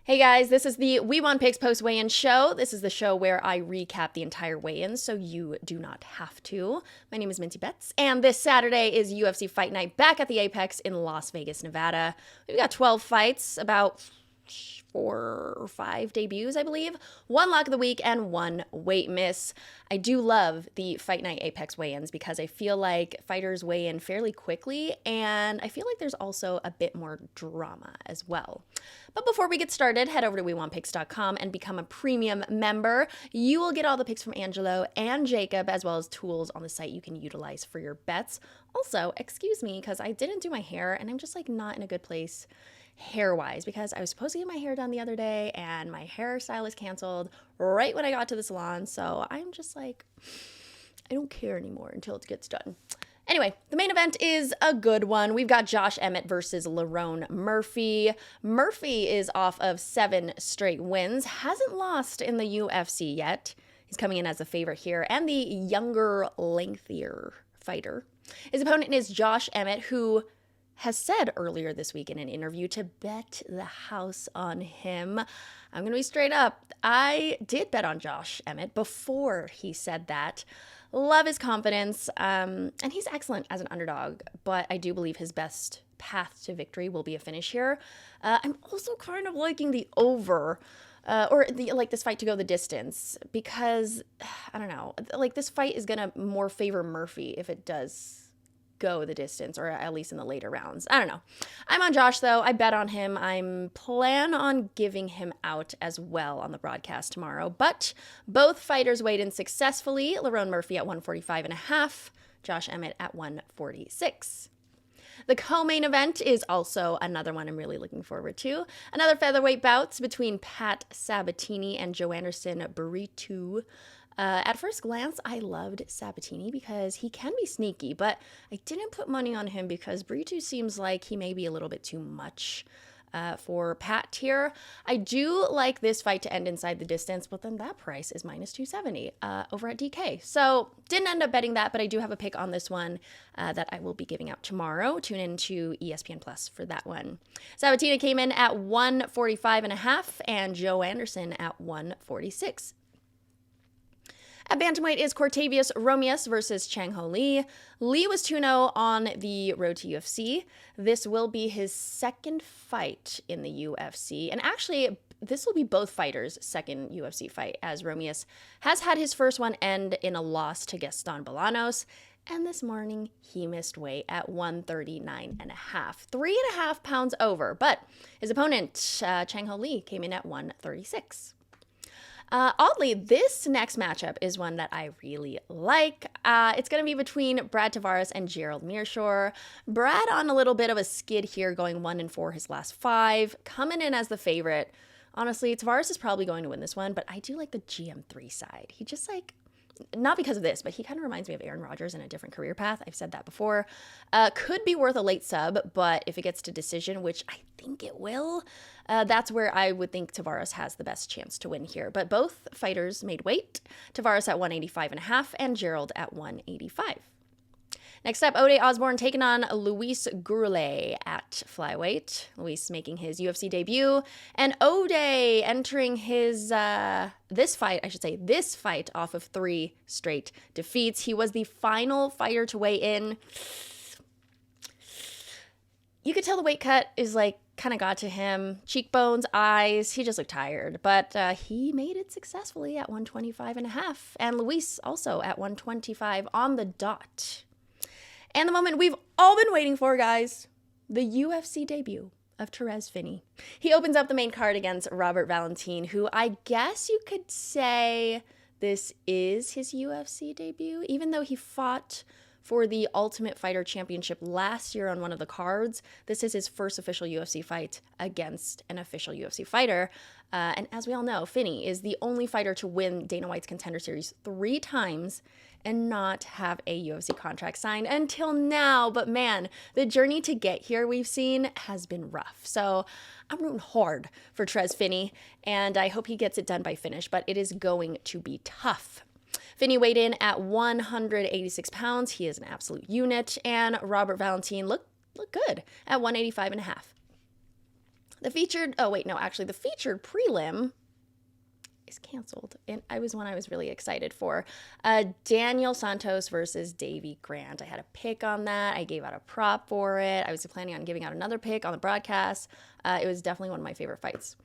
Hey guys, this is the We Want Picks post weigh-in show. This is the show where I recap the entire weigh-in so you do not have to. My name is Minty Bets, and this Saturday is UFC Fight Night back at the Apex in Las Vegas, Nevada. We've got 12 fights, about 4 or 5 debuts, I believe, 1 lock of the week, and 1 weight miss. I do love the Fight Night Apex weigh-ins because I feel like fighters weigh in fairly quickly, and I feel like there's also a bit more drama as well. But before we get started, head over to WeWantPicks.com and become a premium member. You will get all the picks from Angelo and Jacob, as well as tools on the site you can utilize for your bets. Also, excuse me, because I didn't do my hair, and I'm just like not in a good place hair-wise, because I was supposed to get my hair done the other day and my hairstylist canceled right when I got to the salon, so I'm just like, I don't care anymore until it gets done. Anyway, the main event is a good one. We've got Josh Emmett versus Lerone Murphy. Murphy is off of 7 straight wins, hasn't lost in the UFC yet. He's coming in as a favorite here, and the younger, lengthier fighter. His opponent is Josh Emmett, who has said earlier this week in an interview to bet the house on him. I'm going to be straight up. I did bet on Josh Emmett before he said that. Love his confidence, and he's excellent as an underdog, but I do believe his best path to victory will be a finish here. I'm also kind of liking the over, this fight to go the distance, because, I don't know, like this fight is going to more favor Murphy if it does go the distance, or at least in the later rounds. I don't know. I'm on Josh, though. I bet on him. I'm plan on giving him out as well on the broadcast tomorrow. But both fighters weighed in successfully. Lerone Murphy at 145.5, Josh Emmett at 146. The co-main event is also another one I'm really looking forward to. Another featherweight bouts between Pat Sabatini and Joanderson Barritu. At first glance, I loved Sabatini because he can be sneaky, but I didn't put money on him because Barritu seems like he may be a little bit too much for Pat here. I do like this fight to end inside the distance, but then that price is minus 270 over at DK. So didn't end up betting that, but I do have a pick on this one that I will be giving out tomorrow. Tune in to ESPN Plus for that one. Sabatini came in at 145.5 and Joe Anderson at 146. At bantamweight is Cortavius Romius versus Chang Ho Lee. Lee was 2-0 on the road to UFC. This will be his second fight in the UFC. And actually, this will be both fighters' second UFC fight, as Romius has had his first one end in a loss to Gaston Bolanos. And this morning, he missed weight at 139.5, 3.5 pounds over. But his opponent, Chang Ho Lee, came in at 136. Oddly, this next matchup is one that I really like. It's going to be between Brad Tavares and Gerald Meerschaert. Brad on a little bit of a skid here, going 1-4 his last 5, coming in as the favorite. Honestly, Tavares is probably going to win this one, but I do like the GM3 side. He just not because of this, but he kind of reminds me of Aaron Rodgers in a different career path. I've said that before. Could be worth a late sub, but if it gets to decision, which I think it will, that's where I would think Tavares has the best chance to win here. But both fighters made weight. Tavares at 185.5 and Gerald at 185. Next up, Ode Osborne taking on Luis Gurley at flyweight. Luis making his UFC debut, and Ode entering his this fight off of 3 straight defeats. He was the final fighter to weigh in. You could tell the weight cut is kind of got to him. Cheekbones, eyes, he just looked tired. But he made it successfully at 125.5, and Luis also at 125 on the dot. And the moment we've all been waiting for, guys, the UFC debut of Therese Finney. He opens up the main card against Robert Valentin, who I guess you could say this is his UFC debut, even though he fought for the Ultimate Fighter Championship last year on one of the cards. This is his first official UFC fight against an official UFC fighter. And as we all know, Finney is the only fighter to win Dana White's Contender Series 3 times and not have a UFC contract signed until now. But man, the journey to get here we've seen has been rough. So I'm rooting hard for Therese Finney, and I hope he gets it done by finish, but it is going to be tough. Finney weighed in at 186 pounds. He is an absolute unit, and Robert Valentin looked good at 185.5. The featured prelim is canceled, and I was really excited for. Daniel Santos versus Davy Grant. I had a pick on that. I gave out a prop for it. I was planning on giving out another pick on the broadcast. It was definitely one of my favorite fights.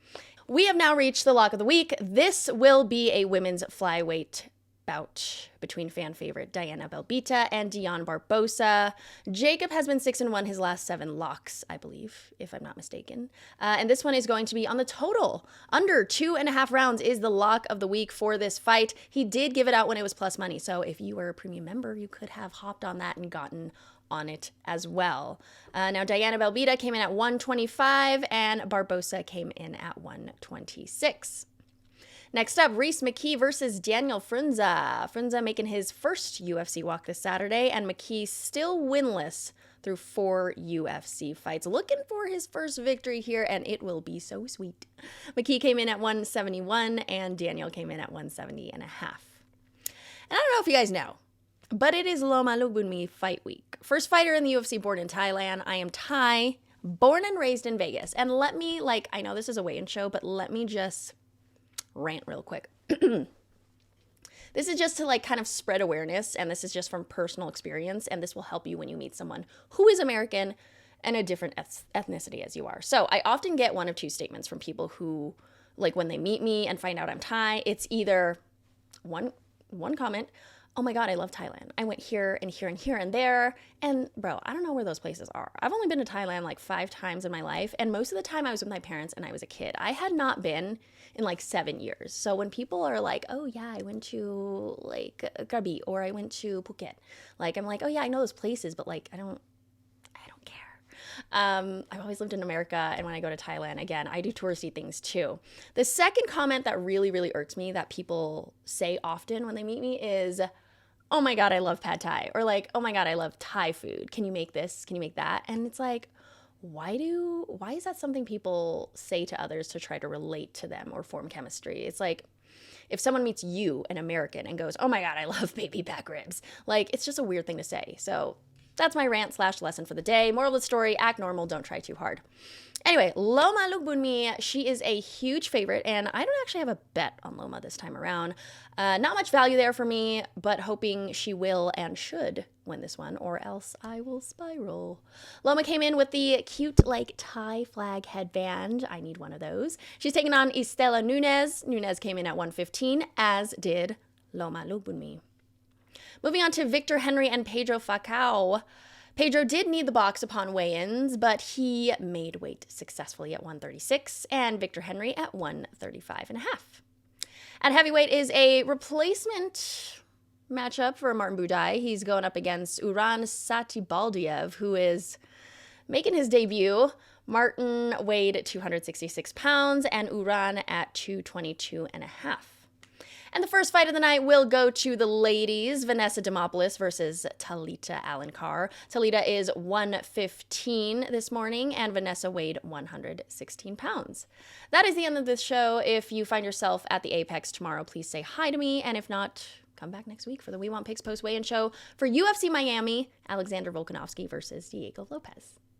We have now reached the lock of the week. This will be a women's flyweight bout between fan favorite Diana Belbita and Dion Barbosa. Jacob has been 6-1 his last 7 locks, I believe, if I'm not mistaken. And this one is going to be on the total. Under 2.5 rounds is the lock of the week for this fight. He did give it out when it was plus money, so if you were a premium member, you could have hopped on that and gotten on it as well. Now, Diana Belbita came in at 125 and Barbosa came in at 126. Next up, Reese McKee versus Daniel Frunza. Frunza making his first UFC walk this Saturday, and McKee still winless through 4 UFC fights. Looking for his first victory here, and it will be so sweet. McKee came in at 171, and Daniel came in at 170.5. And I don't know if you guys know, but it is Loma Lookboonmee fight week. First fighter in the UFC born in Thailand. I am Thai, born and raised in Vegas. And let me, I know this is a weigh-in show, but let me just rant real quick. This is just to kind of spread awareness, and this is just from personal experience, and this will help you when you meet someone who is American and a different ethnicity as you are. So I often get one of two statements from people who, when they meet me and find out I'm Thai, it's either one comment, oh my God, I love Thailand. I went here and here and here and there. And bro, I don't know where those places are. I've only been to Thailand 5 times in my life. And most of the time I was with my parents and I was a kid. I had not been in 7 years. So when people are like, oh yeah, I went to Krabi or I went to Phuket. I'm like, oh yeah, I know those places, but I don't care. I've always lived in America, and when I go to Thailand, again, I do touristy things too. The second comment that really, really irks me that people say often when they meet me is, oh my God, I love pad Thai, or oh my God, I love Thai food. Can you make this? Can you make that? And it's why is that something people say to others to try to relate to them or form chemistry? It's if someone meets you, an American, and goes, oh my God, I love baby back ribs. It's just a weird thing to say. So that's my rant / lesson for the day. Moral of the story, act normal, don't try too hard. Anyway, Loma Lookboonmee, she is a huge favorite, and I don't actually have a bet on Loma this time around. Not much value there for me, but hoping she will and should win this one, or else I will spiral. Loma came in with the cute, Thai flag headband. I need one of those. She's taking on Istela Nunes. Nunes came in at 115, as did Loma Lookboonmee. Moving on to Victor Henry and Pedro Falcao. Pedro did need the box upon weigh-ins, but he made weight successfully at 136, and Victor Henry at 135.5. At heavyweight is a replacement matchup for Martin Budai. He's going up against Uran Satibaldiev, who is making his debut. Martin weighed 266 pounds, and Uran at 222.5. And the first fight of the night will go to the ladies. Vanessa Demopoulos versus Talita Alencar. Talita is 115 this morning, and Vanessa weighed 116 pounds. That is the end of this show. If you find yourself at the Apex tomorrow, please say hi to me. And if not, come back next week for the We Want Picks post weigh-in show for UFC Miami, Alexander Volkanovski versus Diego Lopez.